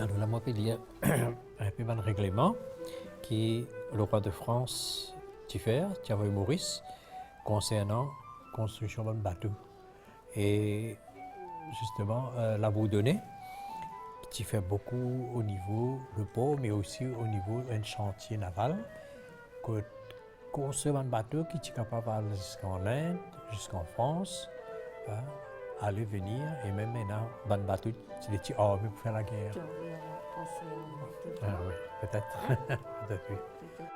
Alors là, moi, il y a un peu de règlement qui le roi de France diffère, Thierry Maurice, concernant la construction de bateau. Et justement, la Bourdonnais, qui fait beaucoup au niveau du port, mais aussi au niveau d'un chantier naval, que construire un bateau qui est capable d'aller jusqu'en Inde, jusqu'en France, hein, aller venir, et même maintenant, un bateau, c'est des petits armées pour faire la guerre. Tu as envie d'avoir pensé à quelque Ah part? oui, peut-être. Hein? Peut-être oui. Peut-être.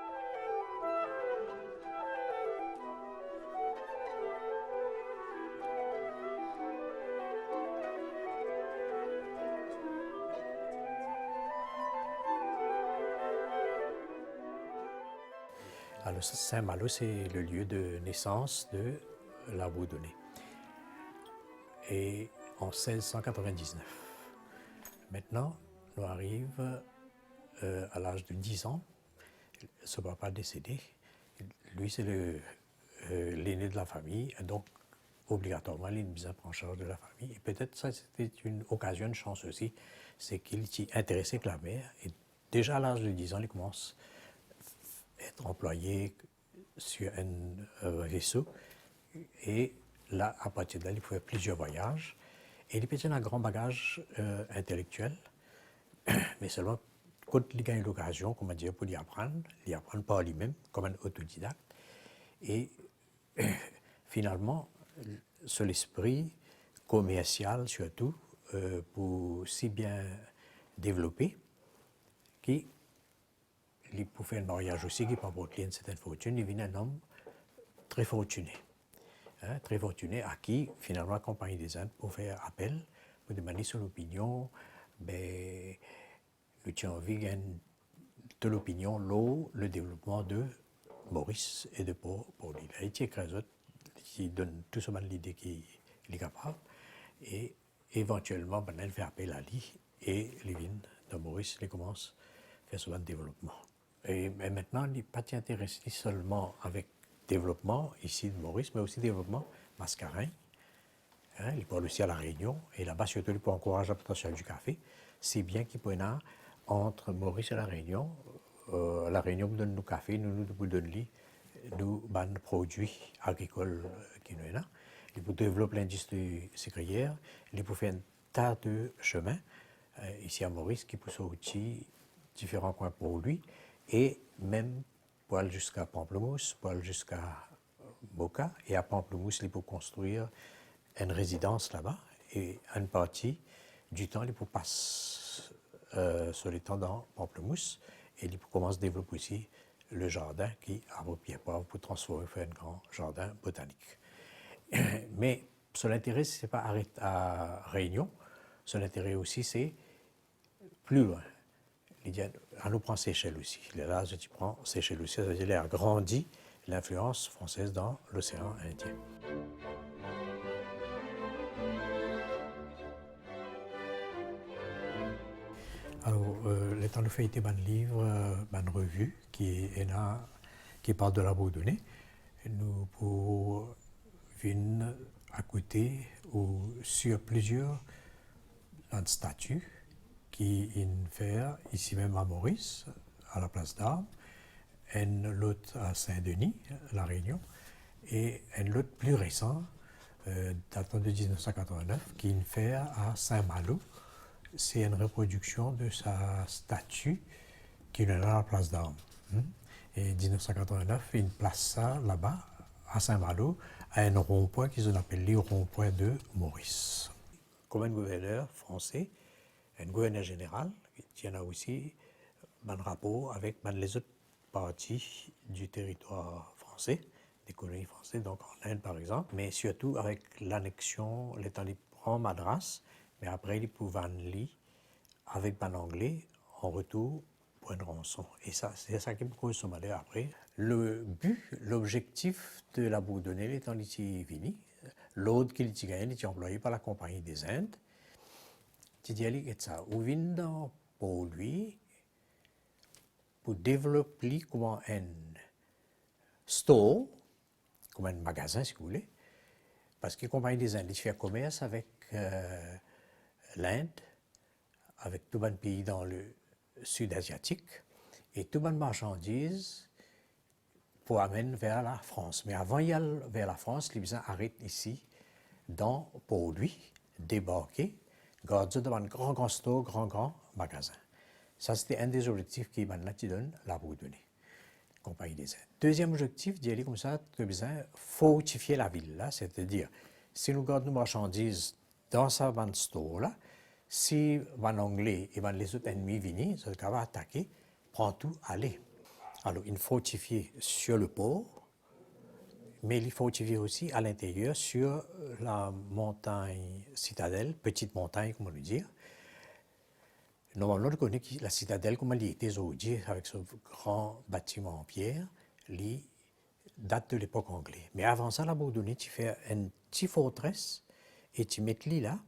Alors, Saint-Malo, c'est le lieu de naissance de la Bourdonnais. Et en 1699. Maintenant, nous arrive à l'âge de 10 ans, ce papa décédé. Lui, c'est l'aîné de la famille, donc obligatoirement, il est prend en charge de la famille. Et peut-être ça, c'était une occasion, une chance aussi, c'est qu'il s'y intéressait que la mère. Et déjà à l'âge de 10 ans, il commence à être employé sur un vaisseau. Et là, à partir de là, il pouvait faire plusieurs voyages. Et il peut un grand bagage intellectuel, mais seulement quand il gagne l'occasion, comment dire, pour y apprendre par lui-même, comme un autodidacte. Et finalement, sur l'esprit commercial surtout, pour si bien développer, qu'il pour faire un mariage aussi, qui porte une certaine fortune, il devient un homme très fortuné. Hein, très fortuné, à qui finalement la Compagnie des Indes pour faire appel, pour demander son opinion, ben, nous avons envie de l'opinion, le développement de Maurice et de Paul. Il a été écrasé, qui donne tout ce l'idée qu'il est capable, et éventuellement, ben, elle fait appel à lui, et Lévin de Maurice, il commence à faire ce développement. Mais maintenant, il n'est pas intéressé seulement avec développement ici de Maurice, mais aussi développement mascarin. Hein, il parle aussi à la Réunion, et là-bas, surtout, il peut encourager la potentiel du café, si bien qu'il peut y avoir entre Maurice et la Réunion nous donne du café, nous donnons nous produits agricoles qui nous là. Il peut développer l'industrie sucrière, il peut faire un tas de chemins ici à Maurice qui peut sortir différents coins pour lui, et même pour aller jusqu'à Pamplemousse, pour aller jusqu'à Boca, et à Pamplemousse, il peut construire une résidence là-bas, et une partie du temps, il peut passer sur les temps dans Pamplemousse, et il commence à développer aussi le jardin qui, à Pierre-Poivre, pour transformer, faire un grand jardin botanique. Mais son intérêt, ce n'est pas arrêté à Réunion, son intérêt aussi, c'est plus loin. On nous prend Seychelles aussi. Là, je prends Seychelles aussi, ça veut dire qu'il a grandi l'influence française dans l'océan Indien. Alors, les temps de fait était un livre, une revue qui est là, qui parle de la Bourdonnais. Nous pour venir à côté ou sur plusieurs statues qui une fait ici même à Maurice, à la place d'Armes, une l'autre à Saint-Denis, La Réunion, et une l'autre plus récent, datant de 1989, qui une fait à Saint-Malo. C'est une reproduction de sa statue qui est là à la place d'Armes. Et 1989, il place ça là-bas, à Saint-Malo, à un rond-point qu'ils ont appelé le rond-point de Maurice. Comme un gouverneur français, un gouverneur général, qui en a aussi un rapport avec les autres parties du territoire français, des colonies françaises, donc en Inde par exemple, mais surtout avec l'annexion, l'état de prend Madras, mais après il pouvait aller avec un anglais en retour pour une rançon. Et ça, c'est ça qui me cause son malheur après. Le but, l'objectif de la Bourdonnais étant fini, l'autre qui était gagné était employé par la Compagnie des Indes. Tu dis que ça, ou vient pour lui, pour développer comment un store, comme un magasin si vous voulez, parce que la Compagnie des Indes fait commerce avec l'Inde, avec tout le pays dans le sud asiatique et tout le marchandises pour amener vers la France. Mais avant d'y aller vers la France, les gens arrêtent ici, dans Port-Louis, débarquer, garder devant un grand store, grand magasin. Ça, c'était un des objectifs qui maintenant qui donne la Bourdonnais, Compagnie des Indes. Deuxième objectif, d'y aller comme ça, tu as besoin de fortifier la ville, là, c'est-à-dire, si nous gardons nos marchandises dans sa bande store, là, si les Anglais et les autres ennemis viennent, ça va attaquer, prend tout, aller. Alors, il fortifier sur le port, mais il fortifier aussi à l'intérieur sur la montagne citadelle, petite montagne, comme on le dit. Normalement, on connaît la citadelle, comme elle était aujourd'hui, avec ce grand bâtiment en pierre, il date de l'époque anglaise. Mais avant ça, la Bourdonnais, tu fais une petite forteresse et tu mets l'île là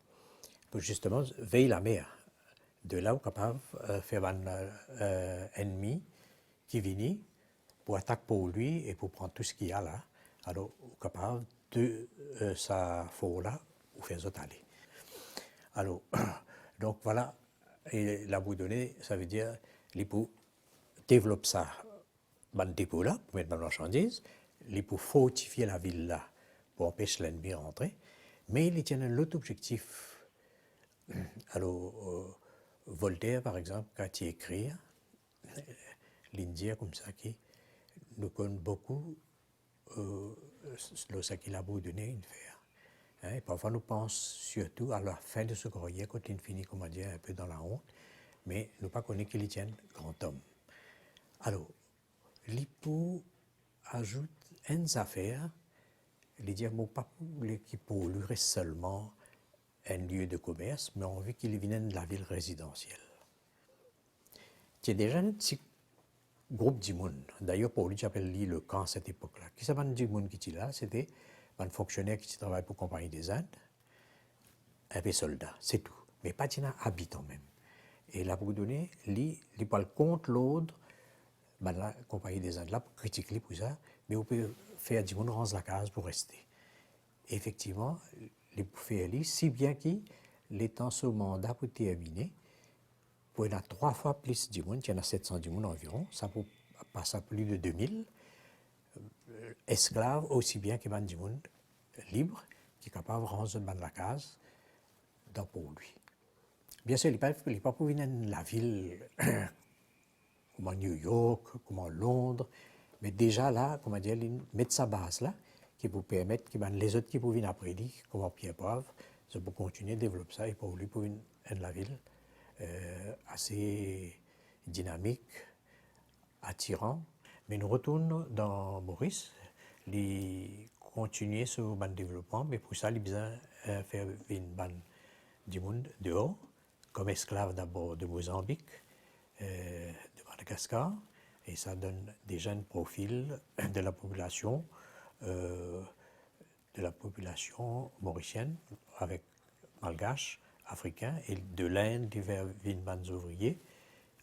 pour justement veiller la mer. De là, on est capable de faire un ennemi qui vient pour attaquer pour lui et pour prendre tout ce qu'il y a là. Alors, on est capable de sa fort là, ou faire ça aller. Alors, donc voilà. Et la Bourdonnais, ça veut dire l'époux développe ça, dans le dépôt là, pour mettre dans la marchandise, l'époux fortifier la ville là, pour empêcher l'ennemi de rentrer, mais il tient un autre objectif. Alors, Voltaire, par exemple, quand il écrit, l'Indien comme ça, qui nous connaît beaucoup, ce qu'il a Bourdonnais, une faire. Hein, et parfois, nous pensons surtout à la fin de ce courrier, quand il finit, comme on dit, un peu dans la honte, mais nous pas connaître qu'il tienne grand homme. Alors, l'IPO ajoute une affaire, il dit pas pour lui reste seulement un lieu de commerce, mais on veut qu'il vienne de la ville résidentielle. Il y a déjà un petit groupe d'Imoun. D'ailleurs, pour lui, j'appelle lui le camp à cette époque-là. Qui s'appelle d'Imoun qui était là, c'était un fonctionnaire qui travaille pour la Compagnie des Indes, un peu soldat, c'est tout. Mais pas d'un habitant même. Et la Bourdonnais, lui parle contre l'ordre, la Compagnie des Indes, là, pour critiquer pour ça, mais on peut faire du monde rendre la case pour rester. Et effectivement, les pour faire lui, si bien qu'il est en ce mandat pour terminer, pour il y en a 3 fois plus du monde, il y en a 700 du monde environ, ça peut passer à plus de 2000 esclaves, aussi bien que du monde libre, qui est capable de rendre la case dans pour lui. Bien sûr, il n'est pas pour venir dans la ville comme New York, comme Londres, mais déjà là, comment dire, il met sa base là, qui vous permettre que les autres qui peuvent venir après lui, comme Pierre Poivre, ça peut continuer à développer ça et pour lui, pour une la ville assez dynamique, attirant. Mais nous retournons dans Maurice, les continuer ce développement, mais pour ça, il a besoin de faire une bande du monde dehors, comme esclave d'abord de Mozambique, de Madagascar, et ça donne déjà un profil de la population mauricienne, avec malgache, africain, et de l'Inde, vers une bande ouvriers,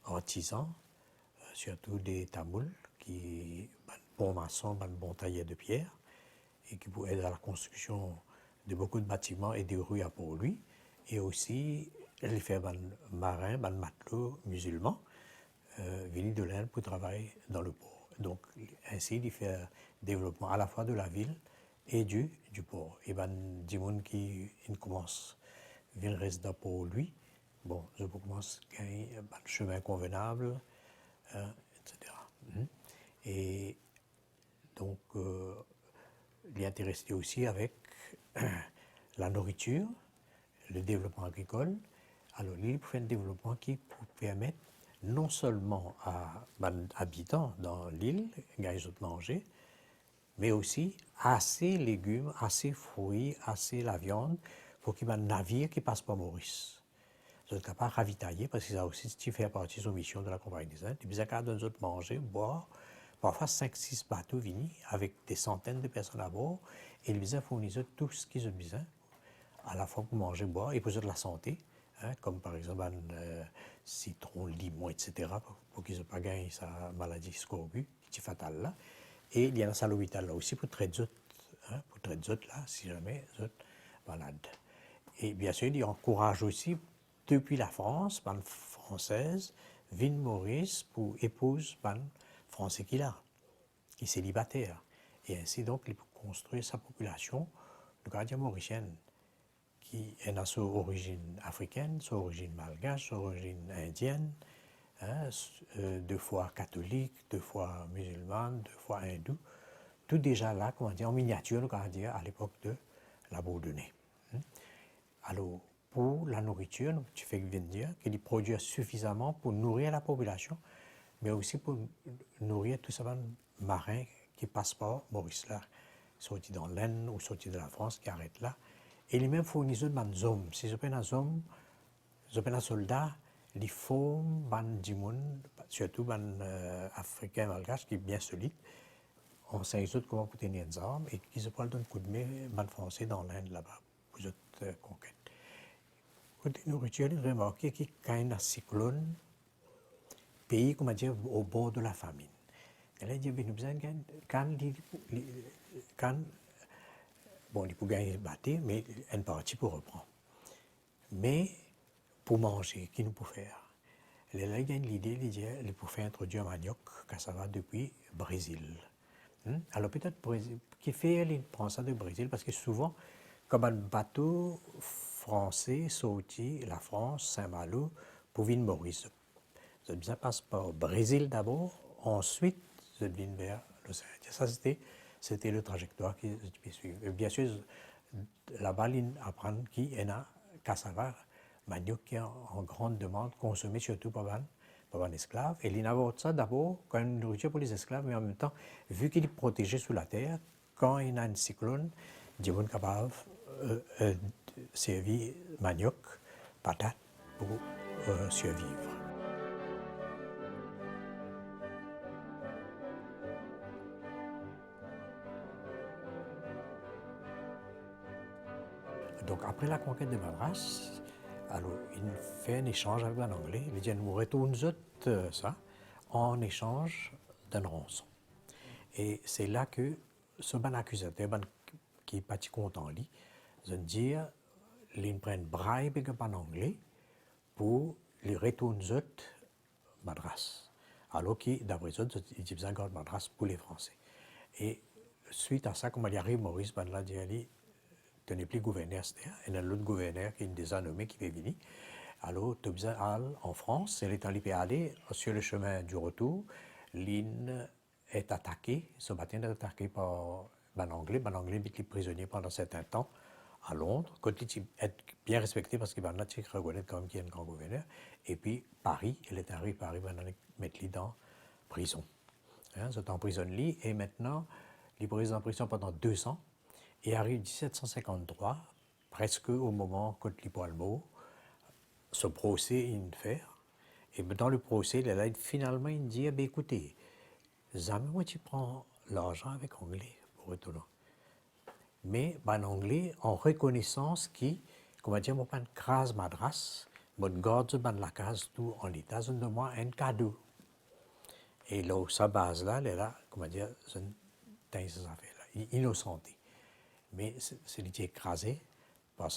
artisans, surtout des Tamouls, qui bon maçons, bon tailleurs de pierre, et qui pour aider à la construction de beaucoup de bâtiments et de rues à Port-Louis, et aussi les faire marins, matelots musulmans, venus de l'Inde pour travailler dans le port. Donc ainsi, il fait développement à la fois de la ville et du port. Et des gens qui commencent à venir rester pour lui, bon, je commence à gagner un chemin convenable, etc. Et donc, il est intéressé aussi avec la nourriture, le développement agricole. Alors, il fait un développement qui peut permettre non seulement à les habitants dans l'île de gagner de manger, mais aussi assez légumes, assez fruits, assez la viande pour qu'il y ait un navire qui passe par Maurice. Vous êtes capable de ravitailler parce que ça aussi, si tu fais partie de son mission de la Compagnie des Indes, tu es capable de manger, boire. Parfois, 5-6 bateaux viennent avec des centaines de personnes à bord et ils fournissent tout ce qu'ils ont besoin, à la fois pour manger, boire et pour de la santé, hein, comme par exemple un citron, limon, etc., pour qu'ils n'aient pas gagné sa maladie scorbut, qui est fatale là. Et il y a un salle hôpital là aussi pour traiter d'autres, hein, pour traiter d'autres là, si jamais ils sont malades. Et bien sûr, il encourage aussi depuis la France, ban française, vin Maurice pour épouse ban français qu'il a, qui est célibataire. Et ainsi donc, il peut construire sa population, le gardien mauricienne, qui est à son origine africaine, son origine malgache, son origine indienne, hein, 2 fois catholique, 2 fois musulmane, 2 fois hindou, tout déjà là, comment dire, en miniature, le gardien à l'époque de la Bourdonnais. Alors, pour la nourriture, tu fais dire qu'il produit suffisamment pour nourrir la population, mais aussi pour nourrir tous ces marins qui passent par Maurice là, sortis dans l'Aisne ou sortis de la France, qui arrêtent là. Et lui-même fournit des hommes. Si je prends un homme, je prends un soldat, il faut des gens, surtout des Africains malgaches, qui est bien solide, on sait comment pour tenir des armes et qui se prennent un coup de main, des Français dans l'Inde là-bas, pour cette conquête. Côté nourriture, il remarque qu'il y a un cyclone, pays, comment dire, au bord de la famine. Et là, il dit, quand bon, il peut gagner battre, mais une partie pour reprendre. Mais pour manger, qu'est-ce qu'il peut faire? Et là, il y a l'idée, il peut faire introduire un manioc, car ça va depuis le Brésil. Alors peut-être, qui fait, il prend ça du Brésil, parce que souvent, comme un bateau français sorti la France, Saint-Malo, pour venir Maurice. Ça passe par le Brésil d'abord, ensuite, ça vient vers l'océan. Ça, c'était le trajectoire qui suivait. Bien sûr, là-bas, il apprend qu'il y a un cassava, manioc qui est en grande demande, consommé surtout par les esclaves. Et il a ça d'abord comme une nourriture pour les esclaves, mais en même temps, vu qu'il est protégé sous la terre, quand il y a un cyclone, il est capable de servir manioc, patate, pour survivre. Donc après la conquête de Madras, alors il fait un échange avec un Anglais. Il dit nous retournons ça en échange d'un rançon. Et c'est là que ce bon accusateur qui est pas content lui, de dire il prend bribe avec un Anglais pour les retourner Madras. Alors que d'après eux, il dit encore Madras pour les Français. Et suite à ça, comme il arrive, Maurice Banla dit tu n'es plus gouverneur, il y a l'autre gouverneur qui est déjà nommé qui est venu. Alors, tu as en France, elle est allée sur le chemin du retour, l'île est attaquée, ce matin est attaqué par un Anglais qui est prisonnier pendant un certain temps à Londres, côté est bien respecté parce qu'il va reconnaître quand même qu'il y a un grand gouverneur. Et puis Paris, elle est arrivée Paris, va mettre lui dans prison. C'est en prison lui et maintenant, il est en prison pendant 2 ans. Et arrive 1753, presque au moment où il prend le mot, ce procès est fait. Et dans le procès, finalement, il dit écoutez, jamais moi tu prends l'argent avec Anglais pour retourner. Mais en Anglais, en reconnaissance qui, comment dire, moi pas une crase madras, moi garde la case tout en l'état, je demande un cadeau. Et là, sa base là, comment dire, c'est ces affaires-là, innocenté. Mais c'est lui qui est écrasé par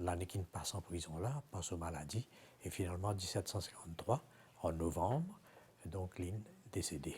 l'année qu'il passe en prison là, par sa maladie. Et finalement, en 1753, en novembre, donc, il est décédé.